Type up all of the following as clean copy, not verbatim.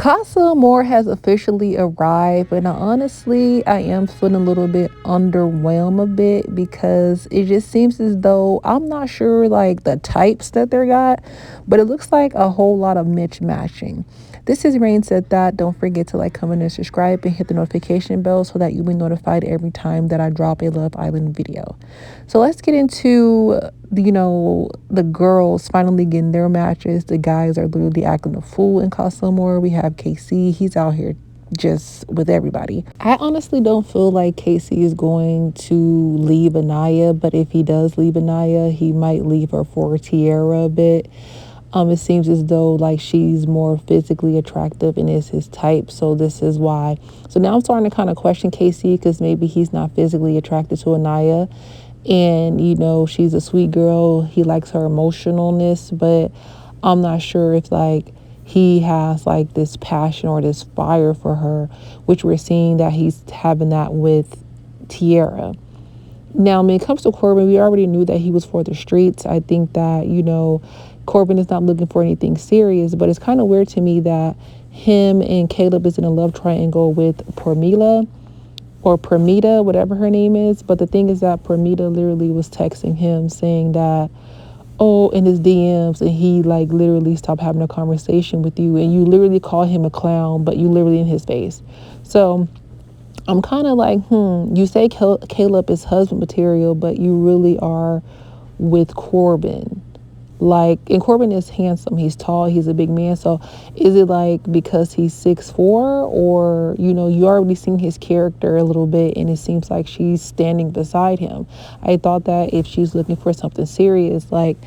Casa Amor has officially arrived, and honestly, I am feeling a little bit underwhelmed a bit because it just seems as though I'm not sure like the types that they got, but it looks like a whole lot of mismatching. This is Rain said that. Don't forget to like, comment, and subscribe and hit the notification bell so that you'll be notified every time that I drop a Love Island video. So let's get into the girls finally getting their matches. The guys are literally acting a fool in Casa Amor. We have KC. He's out here just with everybody. I honestly don't feel like Casey is going to leave Anaya, but if he does leave Anaya, he might leave her for Tiara a bit. It seems as though like she's more physically attractive and is his type, so this is why. So now I'm starting to kind of question Casey because maybe he's not physically attracted to Anaya, and she's a sweet girl. He likes her emotionalness, but I'm not sure if like he has like this passion or this fire for her, which we're seeing that he's having that with Tiara. Now, when it comes to Corbin, we already knew that he was for the streets. I think that, Corbin is not looking for anything serious, but it's kind of weird to me that him and Caleb is in a love triangle with Permila or Permita, whatever her name is. But the thing is that Permita literally was texting him saying that, oh, in his DMs, and he like literally stopped having a conversation with you, and you literally call him a clown, but you literally in his face. So I'm kind of like, you say Caleb is husband material, but you really are with Corbin. Like, and Corbin is handsome. He's tall. He's a big man. So is it like because he's 6'4", or, you already seen his character a little bit and it seems like she's standing beside him. I thought that if she's looking for something serious, like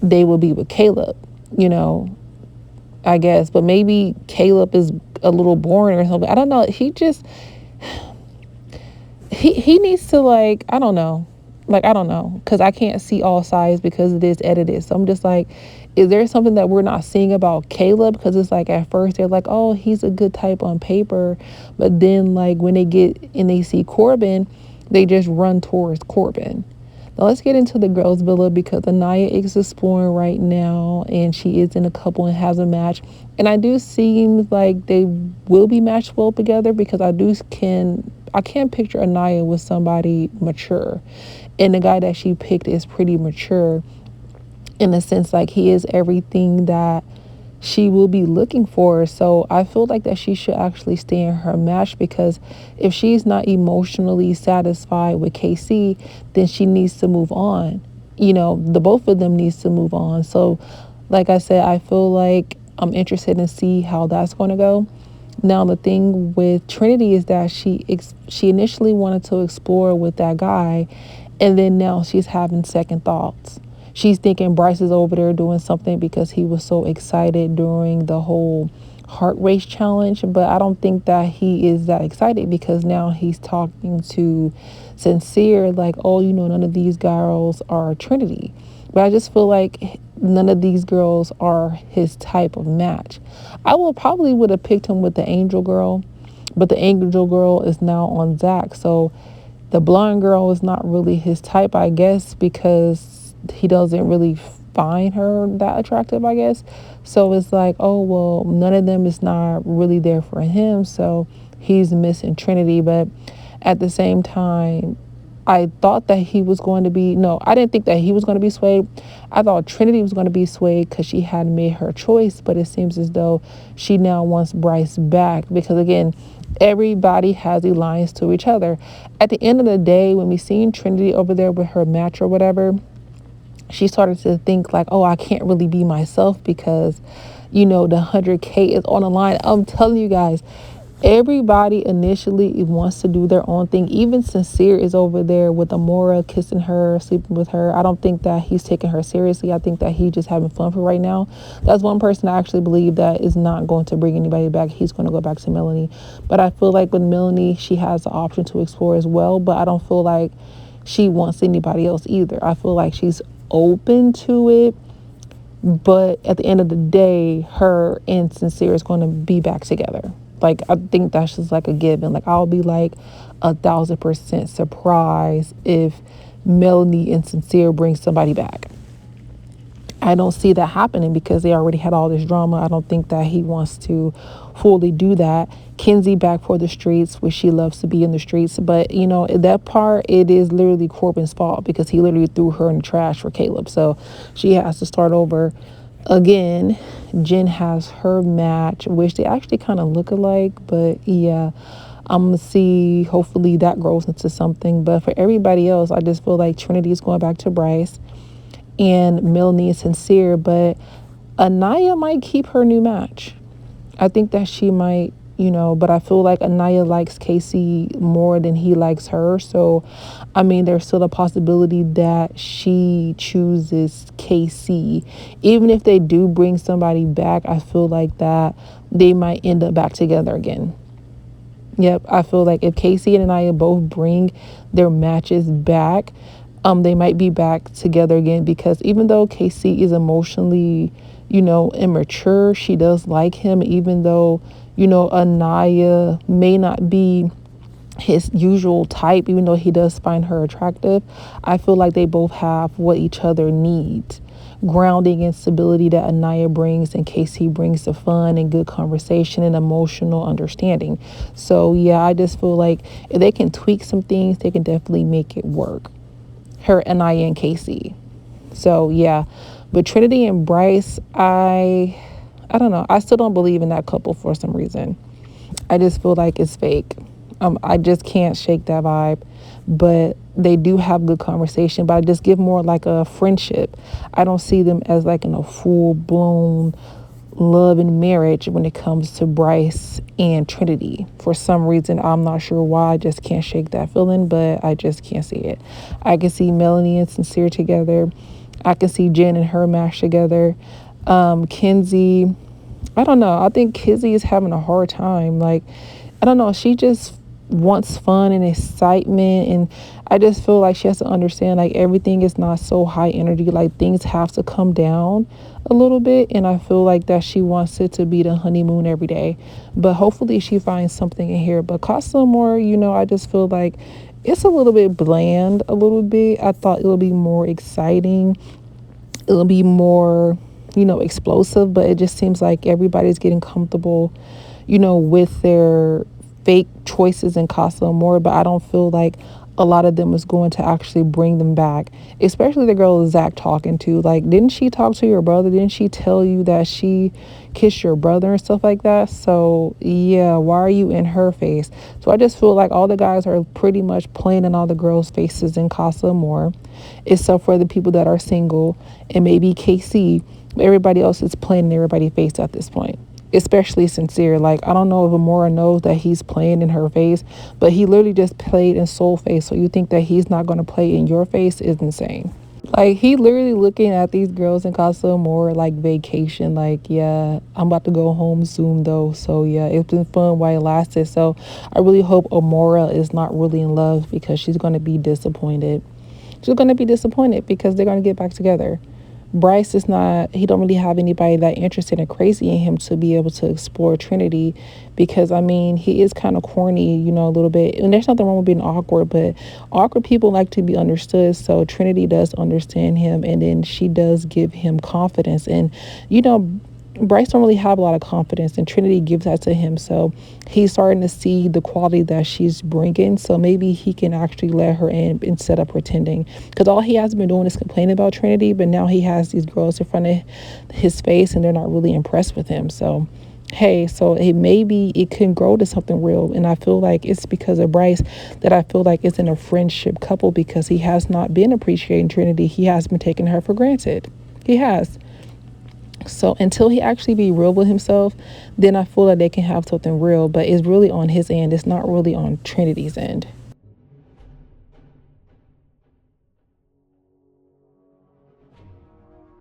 they would be with Caleb, I guess. But maybe Caleb is a little boring or something. I don't know. He needs to like, I don't know. Like, I don't know, because I can't see all sides because it is edited. So I'm just like, is there something that we're not seeing about Caleb? Because it's like at first they're like, oh, he's a good type on paper. But then like when they get and they see Corbin, they just run towards Corbin. Now let's get into the girls' villa because Anaya is exploring right now and she is in a couple and has a match. And I do seem like they will be matched well together because I can picture Anaya with somebody mature. And the guy that she picked is pretty mature in a sense, like he is everything that she will be looking for. So I feel like that she should actually stay in her match because if she's not emotionally satisfied with KC, then she needs to move on. The both of them needs to move on. So like I said, I feel like I'm interested in see how that's going to go. Now, the thing with Trinity is that she initially wanted to explore with that guy, and then now she's having second thoughts. She's thinking Bryce is over there doing something because he was so excited during the whole heart race challenge. But I don't think that he is that excited because now he's talking to Sincere like, oh, none of these girls are Trinity. But I just feel like none of these girls are his type of match. I probably would have picked him with the Angel girl, but the Angel girl is now on Zach. So the blonde girl is not really his type, I guess, because he doesn't really find her that attractive, I guess. So it's like, oh, well, none of them is not really there for him. So he's missing Trinity. But at the same time, I thought that he was going to be, no, I didn't think that he was going to be swayed. I thought Trinity was going to be swayed because she had made her choice, but it seems as though she now wants Bryce back because, again, everybody has alliance to each other. At the end of the day, when we seen Trinity over there with her match or whatever, she started to think like, oh, I can't really be myself because, the 100K is on the line. I'm telling you guys, everybody initially wants to do their own thing. Even Sincere is over there with Amora, kissing her, sleeping with her. I don't think that he's taking her seriously. I think that he's just having fun for right now. That's one person I actually believe that is not going to bring anybody back. He's going to go back to Melanie. But I feel like with Melanie, she has the option to explore as well. But I don't feel like she wants anybody else either. I feel like she's open to it. But at the end of the day, her and Sincere is going to be back together. Like, I think that's just like a given. Like, I'll be like 1,000% surprised if Melanie and Sincere bring somebody back. I don't see that happening because they already had all this drama. I don't think that he wants to fully do that. Kenzie back for the streets, which she loves to be in the streets. But, that part, it is literally Corbin's fault because he literally threw her in the trash for Caleb. So she has to start over again. Jen has her match, which they actually kind of look alike. But yeah, I'm going to see. Hopefully that grows into something. But for everybody else, I just feel like Trinity is going back to Bryce and Melanie is Sincere, but Anaya might keep her new match. I think that she might, but I feel like Anaya likes Casey more than he likes her. So, I mean, there's still a possibility that she chooses Casey. Even if they do bring somebody back, I feel like that they might end up back together again. Yep, I feel like if Casey and Anaya both bring their matches back, they might be back together again because even though Casey is emotionally, immature, she does like him, even though, Anaya may not be his usual type, even though he does find her attractive. I feel like they both have what each other needs. Grounding and stability that Anaya brings and Casey brings the fun and good conversation and emotional understanding. So yeah, I just feel like if they can tweak some things, they can definitely make it work. Her Anaya and Casey. So yeah, but Trinity and Bryce, I don't know. I still don't believe in that couple for some reason. I just feel like it's fake. I just can't shake that vibe. But they do have good conversation, but I just give more like a friendship. I don't see them as like in a full blown love and marriage when it comes to Bryce and Trinity. For some reason, I'm not sure why. I just can't shake that feeling, but I just can't see it. I can see Melanie and Sincere together. I can see Jen and her mash together. Kenzie, I don't know. I think Kenzie is having a hard time. Like, I don't know. She just wants fun and excitement, and I just feel like she has to understand like everything is not so high energy. Like things have to come down a little bit, and I feel like that she wants it to be the honeymoon every day. But hopefully she finds something in here. But Casa Amor, I just feel like it's a little bit bland, a little bit. I thought it would be more exciting. It'll be more, explosive, but it just seems like everybody's getting comfortable, with their fake choices in Casa Amor, but I don't feel like a lot of them is going to actually bring them back, especially the girl Zach talking to. Like, didn't she talk to your brother? Didn't she tell you that she kissed your brother and stuff like that? So yeah, why are you in her face? So I just feel like all the guys are pretty much playing in all the girls' faces in Casa Amor, except for the people that are single and maybe KC. Everybody else is playing in everybody's face at this point, especially Sincere. Like, I don't know if Amora knows that he's playing in her face, but he literally just played in Soul face. So you think that he's not going to play in your face is insane. Like, he literally looking at these girls in Casa Amor like vacation. Like, yeah, I'm about to go home soon though. So yeah, it's been fun while it lasted. So I really hope Amora is not really in love because she's going to be disappointed. She's going to be disappointed because they're going to get back together. Bryce is not, he don't really have anybody that interested and crazy in him to be able to explore Trinity because, I mean, he is kind of corny, a little bit. And there's nothing wrong with being awkward, but awkward people like to be understood. So Trinity does understand him, and then she does give him confidence. And, Bryce don't really have a lot of confidence, and Trinity gives that to him. So he's starting to see the quality that she's bringing. So maybe he can actually let her in instead of pretending. Because all he has been doing is complaining about Trinity, but now he has these girls in front of his face, and they're not really impressed with him. So, hey, so maybe it can grow to something real. And I feel like it's because of Bryce that I feel like it's in a friendship couple because he has not been appreciating Trinity. He has been taking her for granted. He has. So until he actually be real with himself, then I feel like they can have something real, but it's really on his end. It's not really on Trinity's end.